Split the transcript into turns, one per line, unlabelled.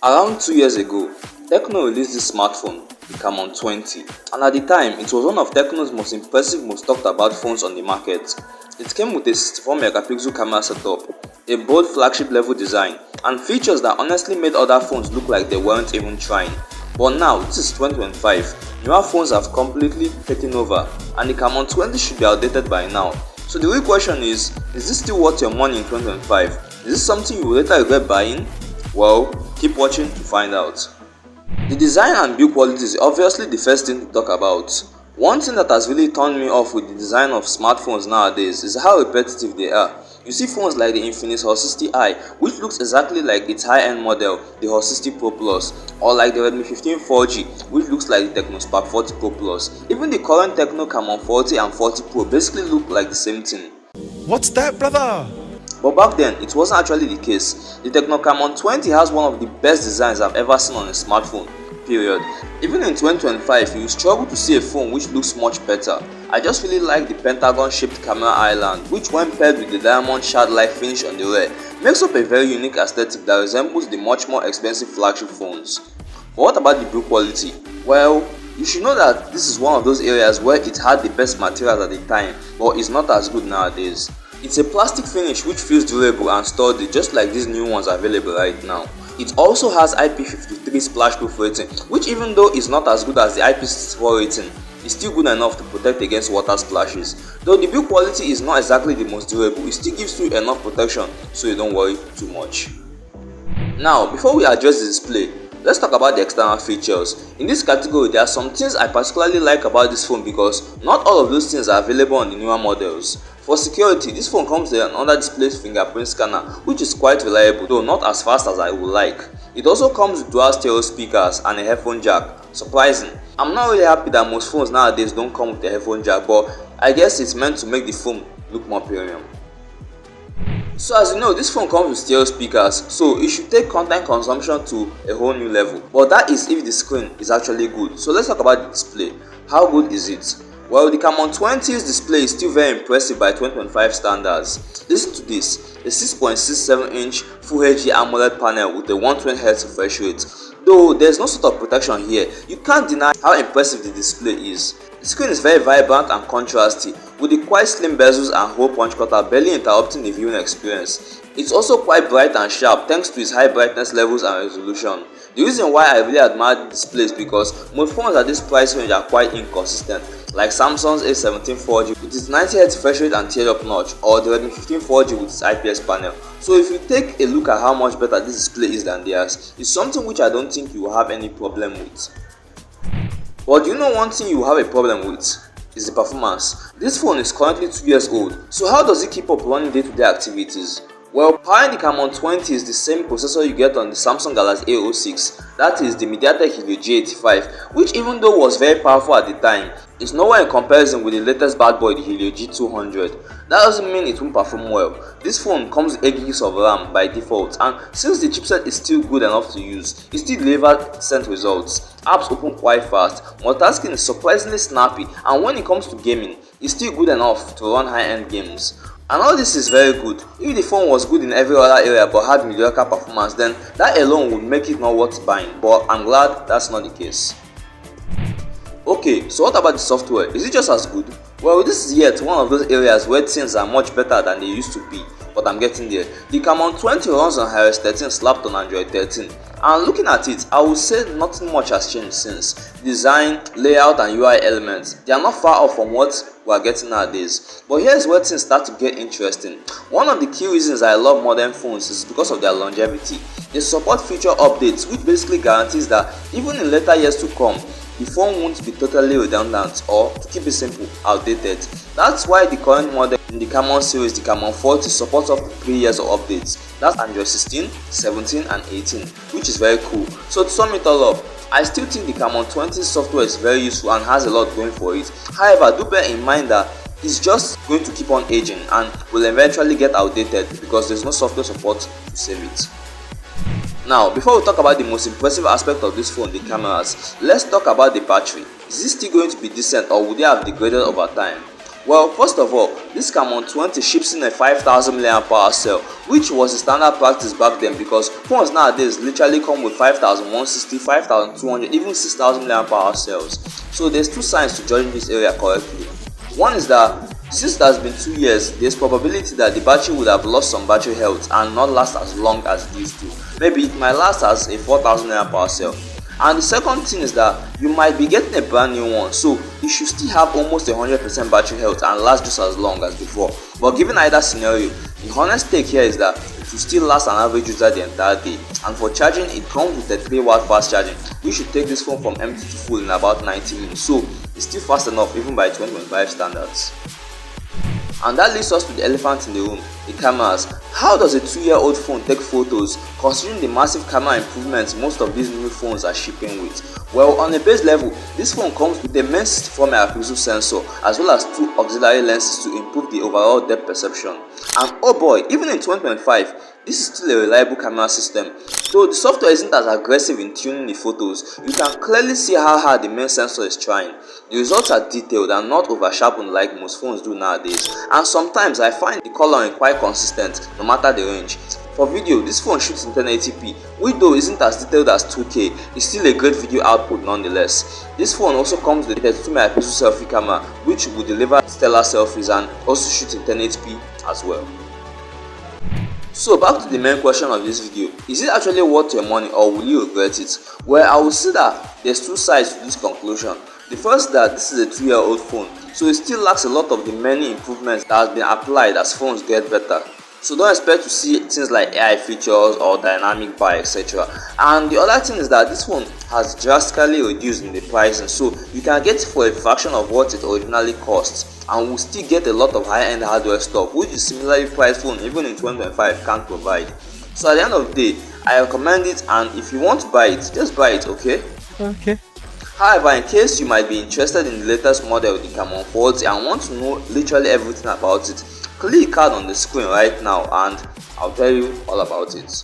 Around 2 years ago, Tecno released this smartphone, the Camon 20, and at the time, it was one of Tecno's most impressive, most talked about phones on the market. It came with a 64 megapixel camera setup, a bold flagship level design, and features that honestly made other phones look like they weren't even trying. But now, this is 2025, newer phones have completely taken over, and the Camon 20 should be outdated by now. So the real question is this still worth your money in 2025? Is this something you will later regret buying? Well, keep watching to find out. The design and build quality is obviously the first thing to talk about. One thing that has really turned me off with the design of smartphones nowadays is how repetitive they are. You see phones like the Infinix Hot 60i, which looks exactly like its high-end model, the Hot 60 Pro Plus, or like the Redmi 15 4G, which looks like the Tecno Spark 40 Pro Plus. Even the current Tecno Camon 40 and 40 Pro basically look like the same thing.
What's that, brother?
But back then, it wasn't actually the case. The Tecno Camon 20 has one of the best designs I've ever seen on a smartphone, period. Even in 2025, you struggle to see a phone which looks much better. I just really like the pentagon-shaped camera island, which when paired with the diamond shard-like finish on the rear, makes up a very unique aesthetic that resembles the much more expensive flagship phones. But what about the build quality? Well, you should know that this is one of those areas where it had the best materials at the time, but is not as good nowadays. It's a plastic finish which feels durable and sturdy, just like these new ones available right now. It also has IP53 splash proof rating, which even though is not as good as the IP64 rating, is still good enough to protect against water splashes. Though the build quality is not exactly the most durable, it still gives you enough protection so you don't worry too much. Now, before we address the display, let's talk about the external features. In this category, there are some things I particularly like about this phone because not all of those things are available on the newer models. For security, this phone comes with an under-display fingerprint scanner, which is quite reliable, though not as fast as I would like. It also comes with dual stereo speakers and a headphone jack. Surprising. I'm not really happy that most phones nowadays don't come with a headphone jack, but I guess it's meant to make the phone look more premium. So as you know, this phone comes with stereo speakers, so it should take content consumption to a whole new level. But that is if the screen is actually good. So let's talk about the display. How good is it? Well, the Camon 20's display is still very impressive by 2025 standards. Listen to this, a 6.67-inch Full HD AMOLED panel with a 120Hz refresh rate. Though there's no sort of protection here, you can't deny how impressive the display is. The screen is very vibrant and contrasty, with the quite slim bezels and hole punch cutter barely interrupting the viewing experience. It's also quite bright and sharp thanks to its high brightness levels and resolution. The reason why I really admire the display is because most phones at this price range are quite inconsistent, like Samsung's A17 4G with its 90Hz refresh rate and teardrop notch, or the Redmi 15 4G with its IPS panel. So if you take a look at how much better this display is than theirs, it's something which I don't think you will have any problem with. But do you know one thing you have a problem with? Is the performance. This phone is currently 2 years old, so how does it keep up running day-to-day activities? Well, powering the Camon 20 is the same processor you get on the Samsung Galaxy A06, that is the MediaTek Helio G85, which even though was very powerful at the time, is nowhere in comparison with the latest bad boy, the Helio G200. That doesn't mean it won't perform well. This phone comes with 8GB of RAM by default, and since the chipset is still good enough to use, it still delivers decent results. Apps open quite fast, multitasking is surprisingly snappy, and when it comes to gaming, it's still good enough to run high-end games. And all this is very good. If the phone was good in every other area but had mediocre performance, then that alone would make it not worth buying, but I'm glad that's not the case. Okay, so what about the software? Is it just as good? Well, this is yet one of those areas where things are much better than they used to be, but I'm getting there. The Camon 20 runs on iOS 13 slapped on Android 13, and looking at it, I would say nothing much has changed since. Design, layout and UI elements, they are not far off from what we are getting nowadays. But here's where things start to get interesting. One of the key reasons I love modern phones is because of their longevity. They support future updates, which basically guarantees that even in later years to come, the phone won't be totally redundant or, to keep it simple, outdated. That's why the current model in the Camon series, the Camon 40, supports up to 3 years of updates. That's Android 16, 17 and 18, which is very cool. So to sum it all up, I still think the Camon 20 software is very useful and has a lot going for it. However, do bear in mind that it's just going to keep on aging and will eventually get outdated because there's no software support to save it. Now, before we talk about the most impressive aspect of this phone, the cameras, let's talk about the battery. Is this still going to be decent or would they have degraded over time? Well, first of all, this Camon 20 ships in a 5000 mAh cell, which was a standard practice back then because phones nowadays literally come with 5160, 5200, even 6000 mAh cells. So there's two signs to judging this area correctly. One is that since it has been 2 years, there's probability that the battery would have lost some battery health and not last as long as it used to. Maybe it might last as a 4000 mAh cell. And the second thing is that you might be getting a brand new one, so it should still have almost 100% battery health and last just as long as before. But given either scenario, the honest take here is that it will still last an average user the entire day. And for charging, it comes with a 3-watt fast charging, which should take this phone from empty to full in about 90 minutes. So it's still fast enough even by 2025 standards. And that leads us to the elephant in the room, the cameras. How does a 2-year-old phone take photos considering the massive camera improvements most of these new phones are shipping with? Well, on a base level, this phone comes with a main 64MP sensor as well as 2 auxiliary lenses to improve the overall depth perception. And oh boy, even in 2025, this is still a reliable camera system. Though the software isn't as aggressive in tuning the photos, you can clearly see how hard the main sensor is trying. The results are detailed and not over-sharpened like most phones do nowadays, and sometimes I find the coloring quite consistent no matter the range. For video, this phone shoots in 1080p, which though isn't as detailed as 2K, is still a great video output nonetheless. This phone also comes with a 32MP selfie camera, which will deliver stellar selfies and also shoot in 1080p as well. So back to the main question of this video, is it actually worth your money or will you regret it? Well, I will say that there's two sides to this conclusion. The first is that this is a 2-year-old phone, so it still lacks a lot of the many improvements that has been applied as phones get better. So don't expect to see things like AI features or dynamic bar, etc. And the other thing is that this phone has drastically reduced in the pricing, so you can get it for a fraction of what it originally costs, and will still get a lot of high-end hardware stuff which is similarly priced phone even in 2025 can't provide. So at the end of the day, I recommend it, and if you want to buy it, just buy it, okay?
Okay.
However, in case you might be interested in the latest model of the Camon 40 and want to know literally everything about it, click the card on the screen right now and I'll tell you all about it.